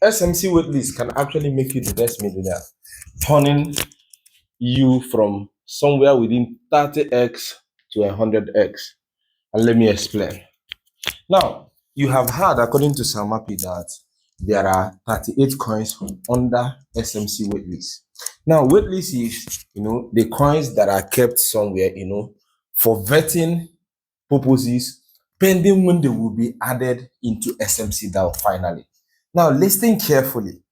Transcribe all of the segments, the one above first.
SMC waitlist can actually make you the next millionaire, turning you from somewhere within 30x to 100x. And let me explain. Now, you have heard, according to Sirmapy, that there are 38 coins under SMC waitlist. Now, waitlist is, the coins that are kept somewhere, for vetting purposes, pending when they will be added into SMC DAO finally. Now, listen carefully.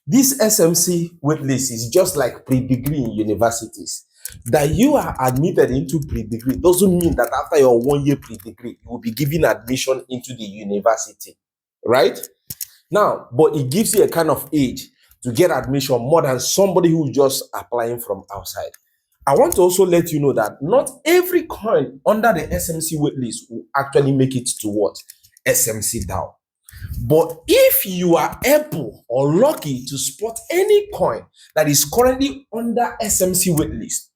This SMC waitlist is just like pre-degree in universities. That you are admitted into pre-degree doesn't mean that after your 1 year pre-degree, you will be given admission into the university, right? Now, but it gives you a kind of age to get admission more than somebody who's just applying from outside. I want to also let you know that not every coin under the SMC waitlist will actually make it to what? SMC DAO. But if you are able or lucky to spot any coin that is currently under SMC waitlist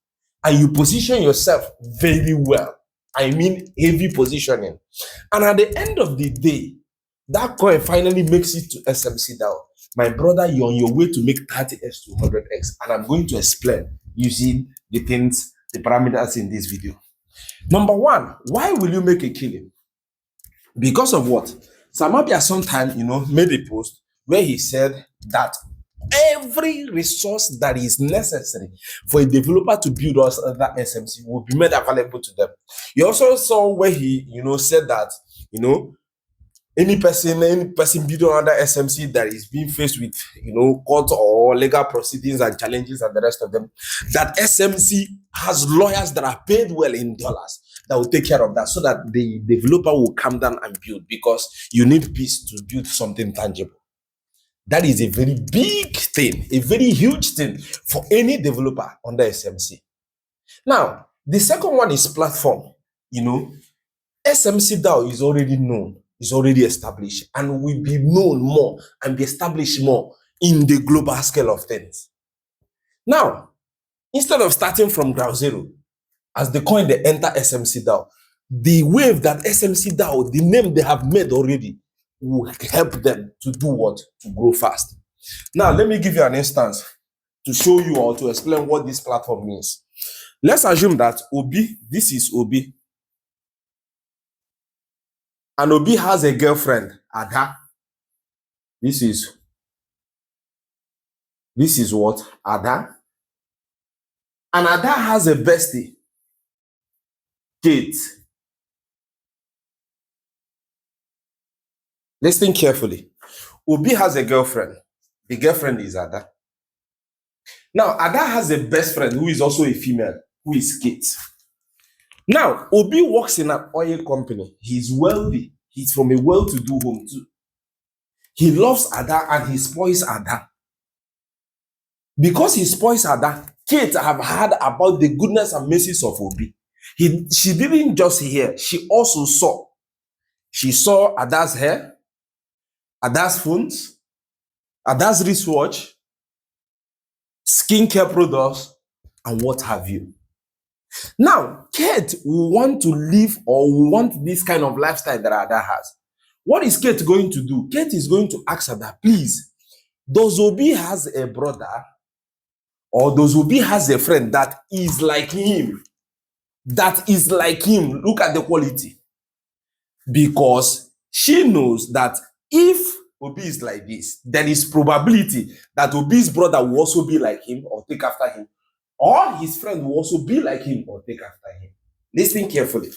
and you position yourself very well, I mean heavy positioning, and at the end of the day, that coin finally makes it to SMC DAO, my brother, you're on your way to make 30x to 100x, and I'm going to explain using the things, the parameters in this video. Number one, why will you make a killing? Because of what? Sirmapy sometime, made a post where he said that every resource that is necessary for a developer to build us that SMC will be made available to them. You also saw where he, said that, any person building under SMC that is being faced with, court or legal proceedings and challenges and the rest of them, that SMC has lawyers that are paid well in dollars that will take care of that, so that the developer will come down and build, because you need peace to build something tangible. That is a very big thing, a very huge thing for any developer under SMC. Now, the second one is platform. SMC DAO is already known, is already established, and will be known more and be established more in the global scale of things. Now, instead of starting from ground zero, as the coin they enter SMC DAO, the wave that SMC DAO, the name they have made already, will help them to do what? To grow fast. Now, let me give you an instance to show you or to explain what this platform means. Let's assume that Obi, this is Obi, and Obi has a girlfriend, Ada. This is what? Ada. And Ada has a bestie, Kate. Listen carefully. Obi has a girlfriend. The girlfriend is Ada. Now, Ada has a best friend who is also a female, who is Kate. Now, Obi works in an oil company. He's wealthy. He's from a well-to-do home too. He loves Ada and he spoils Ada. Because he spoils Ada, Kate have heard about the goodness and mercies of Obi. She didn't just hear, she also saw. She saw Ada's hair, Ada's phones, Ada's wristwatch, skincare products, and what have you. Now, Kate will want to live or will want this kind of lifestyle that Ada has. What is Kate going to do? Kate is going to ask Ada, please, does Obi has a brother or does Obi has a friend that is like him? That is like him. Look at the quality. Because she knows that if Obi is like this, there is probability that Obi's brother will also be like him or take after him, or his friend will also be like him or take after him. Listen carefully.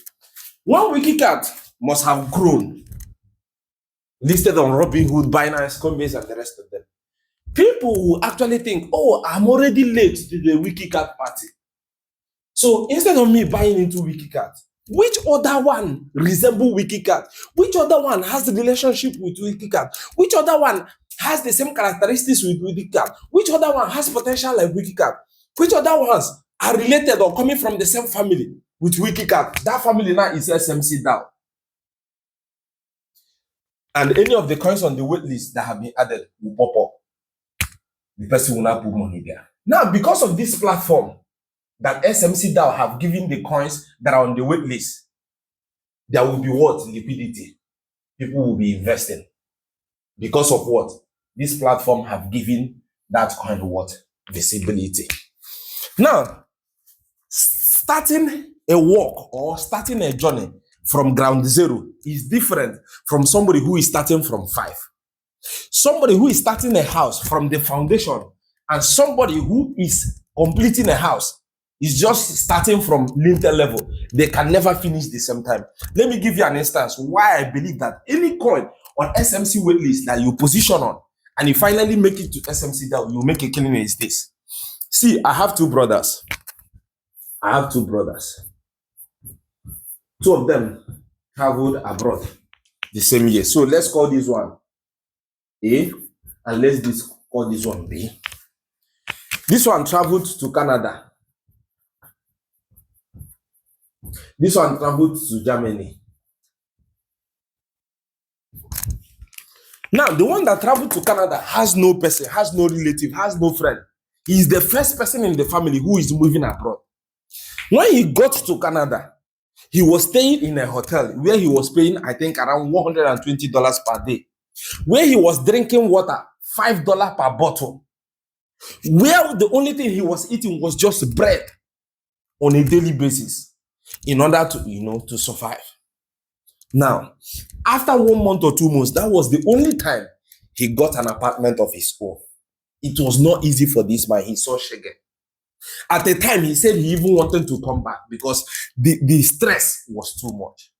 One Wikicat must have grown, listed on Robinhood, Binance, Coinbase, and the rest of them. People will actually think, oh, I'm already late to the Wikicat party. So instead of me buying into Wikicat, which other one resemble Wikicat? Which other one has the relationship with Wikicat? Which other one has the same characteristics with Wikicat? Which other one has potential like Wikicat? Which other ones are related or coming from the same family with Wikicat? That family now is SMC DAO. And any of the coins on the waitlist that have been added will pop up. The person will not put money there. Now, because of this platform that SMC DAO have given the coins that are on the waitlist, there will be what? Liquidity. People will be investing. Because of what? this platform have given that coin what? Visibility. Now, starting a walk or starting a journey from ground zero is different from somebody who is starting from 5. Somebody who is starting a house from the foundation and somebody who is completing a house is just starting from lintel level. They can never finish the same time. Let me give you an instance why I believe that any coin on SMC waitlist that you position on and you finally make it to SMC that you make a killing is this. See, I have two brothers. Two of them traveled abroad the same year. So let's call this one A and let's call this one B. This one traveled to Canada. This one traveled to Germany. Now, the one that traveled to Canada has no person, has no relative, has no friend. He is the first person in the family who is moving abroad. When he got to Canada, he was staying in a hotel where he was paying, I think, around $120 per day, where he was drinking water, $5 per bottle, where the only thing he was eating was just bread on a daily basis in order to, to survive. Now, after 1 month or 2 months, that was the only time he got an apartment of his own. It was not easy for this man. He saw Shege. At the time, he said he even wanted to come back because the stress was too much.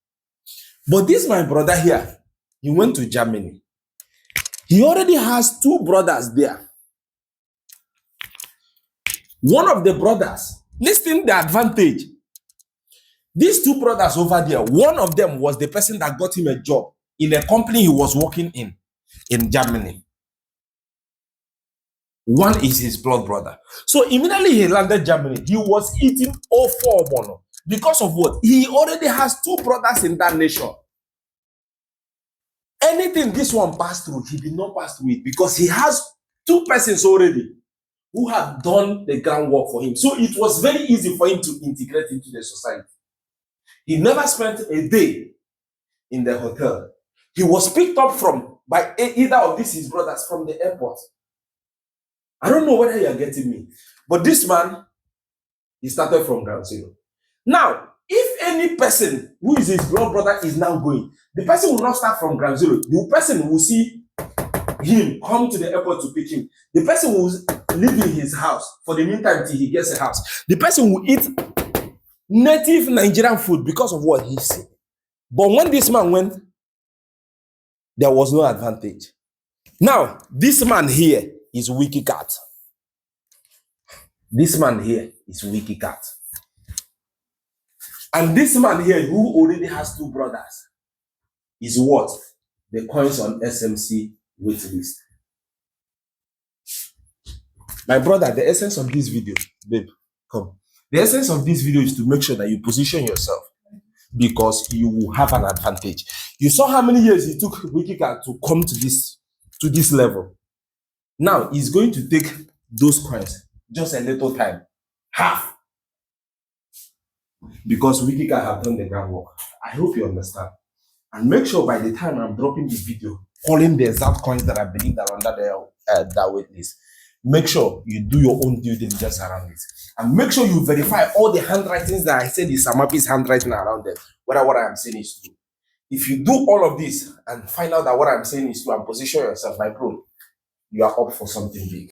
But this my brother here, he went to Germany. He already has 2 brothers there. One of the brothers, listen the advantage. These 2 brothers over there, one of them was the person that got him a job in a company he was working in Germany. One is his blood brother. So immediately he landed Germany, he was eating all 4 mono. Because of what? He already has 2 brothers in that nation. Anything this one passed through, he did not pass through it because he has 2 persons already who have done the groundwork for him. So it was very easy for him to integrate into the society. He never spent a day in the hotel. He was picked up by either of these his brothers from the airport. I don't know whether you are getting me, but this man, he started from ground zero. Now, if any person who is his blood brother is now going, the person will not start from ground zero. The person will see him come to the airport to pick him. The person will live in his house for the meantime till he gets a house. The person will eat native Nigerian food because of what he see. But when this man went, there was no advantage. Now, this man here is Wiki Cat. This man here is Wiki Cat. And this man here who already has 2 brothers is what? The coins on SMC waitlist. My brother, the essence of this video, babe, come. The essence of this video is to make sure that you position yourself because you will have an advantage. You saw how many years it took Wikicat to come to this level. Now, it's going to take those coins just a little time. Half. Because Wikicat have done the groundwork. I hope you understand. And make sure by the time I'm dropping the video, calling the exact coins that I believe are under that waitlist, make sure you do your own due diligence around it. And make sure you verify all the handwritings that I said is Sirmapy's handwriting around them, whether what I am saying is true. If you do all of this and find out that what I'm saying is true and position yourself, my bro, you are up for something big.